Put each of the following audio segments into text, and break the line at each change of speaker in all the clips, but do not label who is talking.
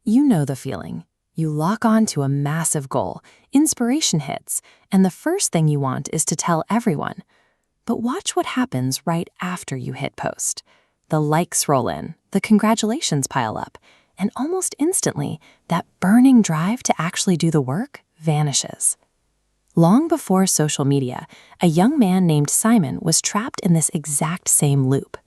You know the feeling. You lock on to a massive goal, inspiration hits, and the first thing you want is to tell everyone. But watch what happens right after you hit post. The likes roll in, the congratulations pile up, and almost instantly, that burning drive to actually do the work vanishes. Long before social media, a young man named Simon was trapped in this exact same loop.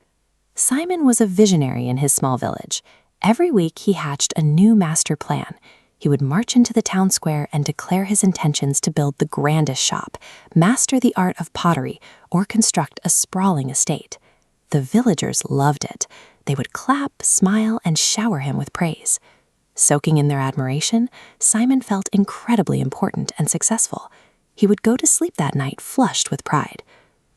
Simon was a visionary in his small village. Every week he hatched a new master plan. He would march into the town square and declare his intentions to build the grandest shop, master the art of pottery, or construct a sprawling estate. The villagers loved it. They would clap, smile, and shower him with praise. Soaking in their admiration, Simon felt incredibly important and successful. He would go to sleep that night flushed with pride.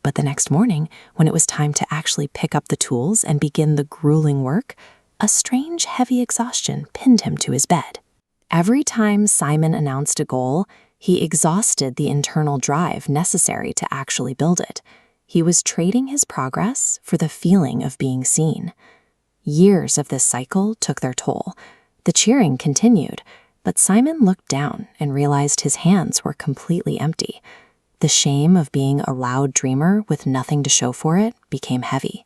But the next morning, when it was time to actually pick up the tools and begin the grueling work, a strange, heavy exhaustion pinned him to his bed. Every time Simon announced a goal, he exhausted the internal drive necessary to actually build it. He was trading his progress for the feeling of being seen. Years of this cycle took their toll. The cheering continued, but Simon looked down and realized his hands were completely empty. The shame of being a loud dreamer with nothing to show for it became heavy.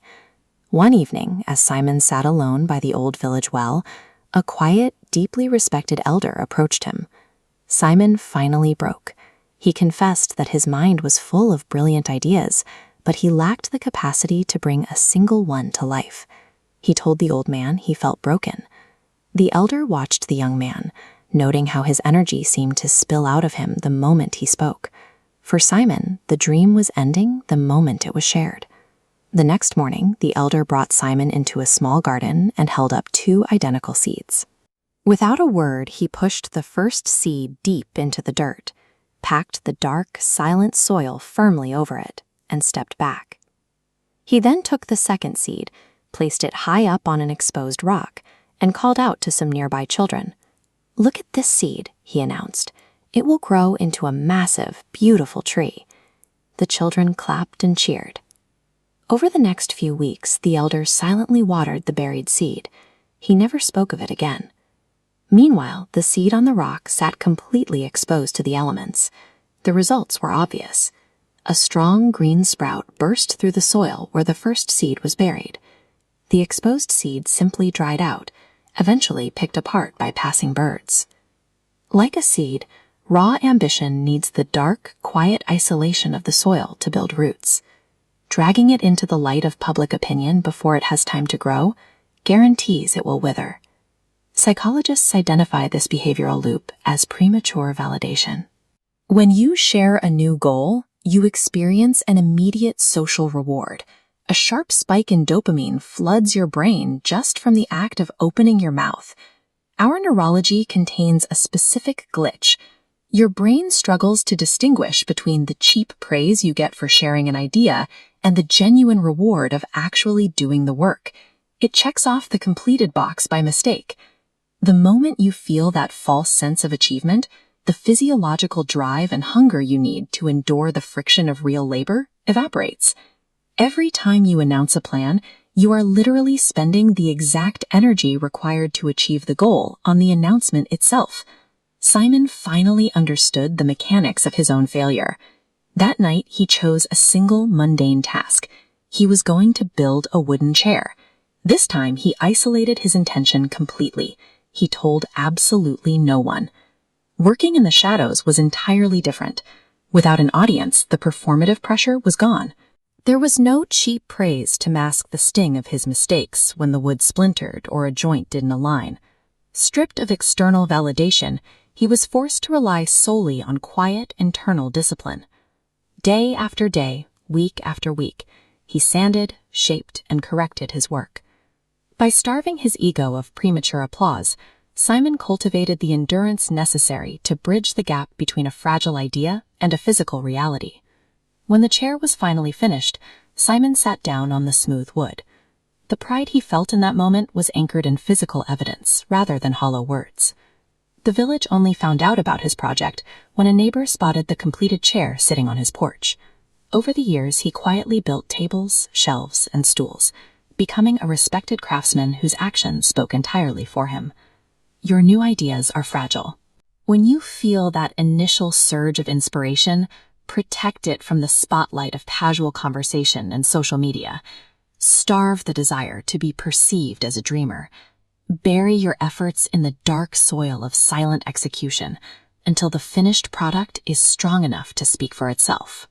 One evening, as Simon sat alone by the old village well, a quiet, deeply respected elder approached him. Simon finally broke. He confessed that his mind was full of brilliant ideas, but he lacked the capacity to bring a single one to life. He told the old man he felt broken. The elder watched the young man, noting how his energy seemed to spill out of him the moment he spoke. For Simon, the dream was ending the moment it was shared. The next morning, the elder brought Simon into a small garden and held up 2 identical seeds. Without a word, he pushed the first seed deep into the dirt, packed the dark, silent soil firmly over it, and stepped back. He then took the second seed, placed it high up on an exposed rock, and called out to some nearby children. "Look at this seed," he announced. "It will grow into a massive, beautiful tree." The children clapped and cheered. Over the next few weeks, the elder silently watered the buried seed. He never spoke of it again. Meanwhile, the seed on the rock sat completely exposed to the elements. The results were obvious. A strong green sprout burst through the soil where the first seed was buried. The exposed seed simply dried out, eventually picked apart by passing birds. Like a seed, raw ambition needs the dark, quiet isolation of the soil to build roots. Dragging it into the light of public opinion before it has time to grow guarantees it will wither. Psychologists identify this behavioral loop as premature validation. When you share a new goal, you experience an immediate social reward. A sharp spike in dopamine floods your brain just from the act of opening your mouth. Our neurology contains a specific glitch. Your brain struggles to distinguish between the cheap praise you get for sharing an idea and the genuine reward of actually doing the work. It checks off the completed box by mistake. The moment you feel that false sense of achievement, the physiological drive and hunger you need to endure the friction of real labor evaporates. Every time you announce a plan, you are literally spending the exact energy required to achieve the goal on the announcement itself. Simon finally understood the mechanics of his own failure. That night, he chose a single mundane task. He was going to build a wooden chair. This time, he isolated his intention completely. He told absolutely no one. Working in the shadows was entirely different. Without an audience, the performative pressure was gone. There was no cheap praise to mask the sting of his mistakes when the wood splintered or a joint didn't align. Stripped of external validation, he was forced to rely solely on quiet, internal discipline. Day after day, week after week, he sanded, shaped, and corrected his work. By starving his ego of premature applause, Simon cultivated the endurance necessary to bridge the gap between a fragile idea and a physical reality. When the chair was finally finished, Simon sat down on the smooth wood. The pride he felt in that moment was anchored in physical evidence rather than hollow words. The village only found out about his project when a neighbor spotted the completed chair sitting on his porch. Over the years, he quietly built tables, shelves, and stools, becoming a respected craftsman whose actions spoke entirely for him. Your new ideas are fragile. When you feel that initial surge of inspiration, protect it from the spotlight of casual conversation and social media. Starve the desire to be perceived as a dreamer. Bury your efforts in the dark soil of silent execution until the finished product is strong enough to speak for itself.